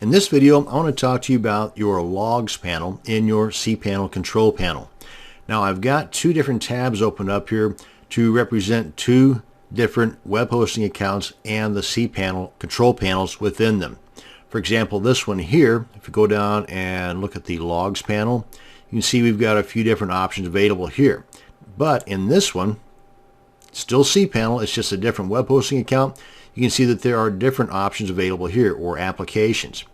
In this video, I want to talk to you about your logs panel in your cPanel control panel. Now I've got two different tabs opened up here to represent two different web hosting accounts and the cPanel control panels within them. For example, this one here, if you go down and look at the logs panel, you can see we've got a few different options available here. But in this one, still cPanel, it's just a different web hosting account. You can see that there are different options available here, or applications.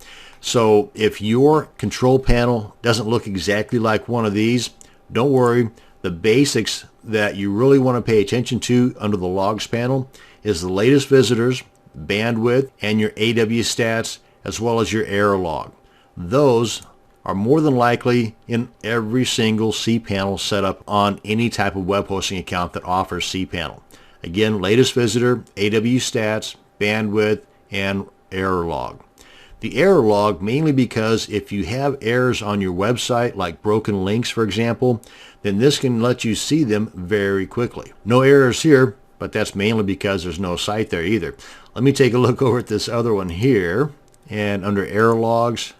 So if your control panel doesn't look exactly like one of these, don't worry. The basics that you really want to pay attention to under the logs panel is the latest visitors, bandwidth, and your AW stats, as well as your error log. Those are more than likely in every single cPanel setup on any type of web hosting account that offers cPanel. Again, latest visitor, AW stats, bandwidth, and error log. The error log mainly because if you have errors on your website, like broken links for example, then this can let you see them very quickly. No errors here, but that's mainly because there's no site there either. Let me take a look over at this other one here, and under error logs,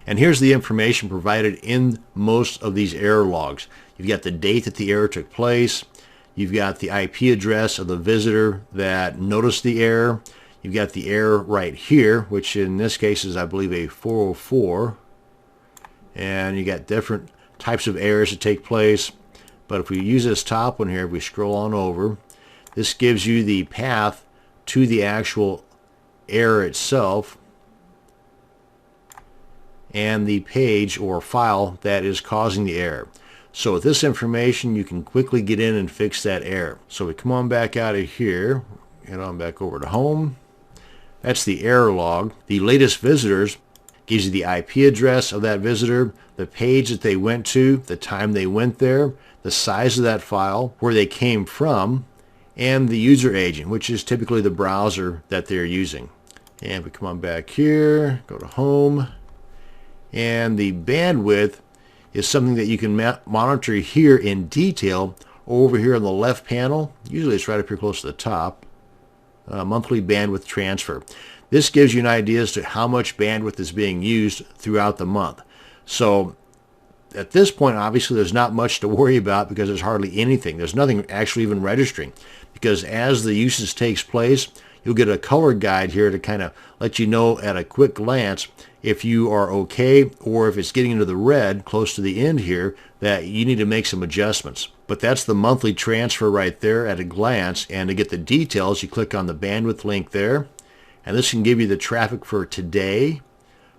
and here's the information provided in most of these error logs. You've got the date that the error took place. You've got the IP address of the visitor that noticed the error. You've got the error right here, which in this case is, I believe, a 404. And you got different types of errors that take place. But if we use this top one here, if we scroll on over, this gives you the path to the actual error itself and the page or file that is causing the error. So with this information, you can quickly get in and fix that error. So we come on back out of here, head on back over to home. That's the error log. The latest visitors gives you the IP address of that visitor, the page that they went to, the time they went there, the size of that file, where they came from, and the user agent, which is typically the browser that they're using. And we come on back here, go to home, and the bandwidth is something that you can monitor here in detail over here on the left panel. Usually it's right up here close to the top. Monthly bandwidth transfer. This gives you an idea as to how much bandwidth is being used throughout the month. So at this point, obviously, there's not much to worry about because there's hardly anything. There's nothing actually even registering, because as the usage takes place, you'll get a color guide here to kind of let you know at a quick glance if you are okay, or if it's getting into the red close to the end here, that you need to make some adjustments. But that's the monthly transfer right there at a glance. And to get the details, you click on the bandwidth link there, and this can give you the traffic for today,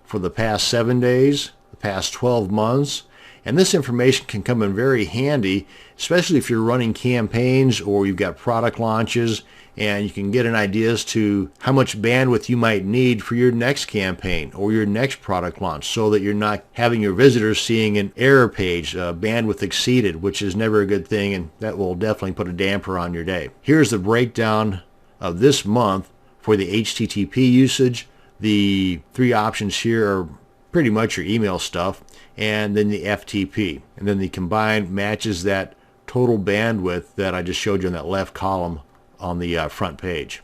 for the past 7 days, the past 12 months. And this information can come in very handy, especially if you're running campaigns or you've got product launches, and you can get an idea as to how much bandwidth you might need for your next campaign or your next product launch, so that you're not having your visitors seeing an error page, bandwidth exceeded, which is never a good thing, and that will definitely put a damper on your day. Here's the breakdown of this month for the HTTP usage. The three options here are pretty much your email stuff, and then the FTP. And then the combined matches that total bandwidth that I just showed you in that left column on the front page.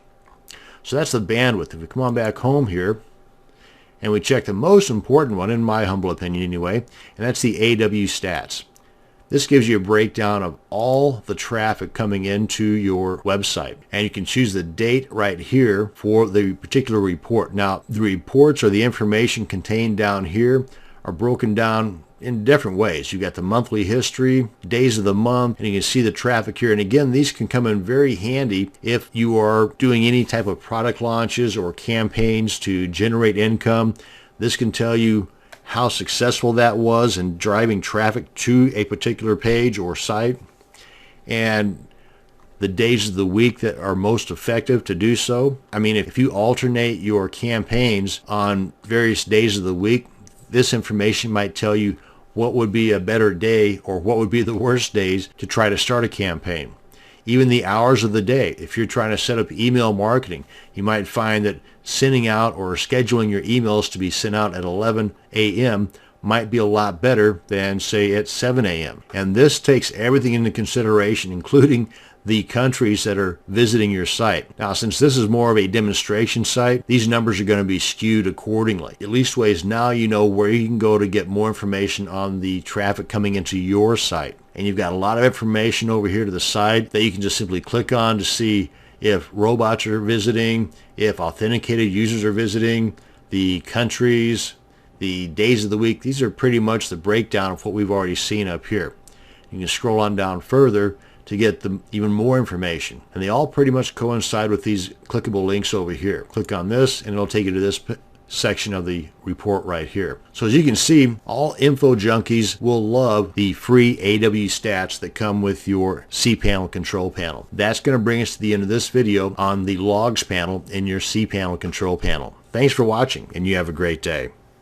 So that's the bandwidth. If we come on back home here, and we check the most important one, in my humble opinion anyway, and that's the AW stats. This gives you a breakdown of all the traffic coming into your website, and you can choose the date right here for the particular report. Now, the reports or the information contained down here are broken down in different ways. You got the monthly history, days of the month, and you can see the traffic here. And again, these can come in very handy if you are doing any type of product launches or campaigns to generate income. This can tell you how successful that was in driving traffic to a particular page or site, and the days of the week that are most effective to do so. I mean, if you alternate your campaigns on various days of the week, this information might tell you what would be a better day or what would be the worst days to try to start a campaign. Even the hours of the day. If you're trying to set up email marketing, you might find that sending out or scheduling your emails to be sent out at 11 a.m. might be a lot better than, say, at 7 a.m. And this takes everything into consideration, including the countries that are visiting your site. Now, since this is more of a demonstration site, these numbers are going to be skewed accordingly. At least ways now you know where you can go to get more information on the traffic coming into your site. And you've got a lot of information over here to the side that you can just simply click on to see if robots are visiting, if authenticated users are visiting, the countries, the days of the week. These are pretty much the breakdown of what we've already seen up here. You can scroll on down further to get even more information. And they all pretty much coincide with these clickable links over here. Click on this and it'll take you to this section of the report right here. So as you can see, all info junkies will love the free AW stats that come with your cPanel control panel. That's going to bring us to the end of this video on the logs panel in your cPanel control panel. Thanks for watching, and you have a great day.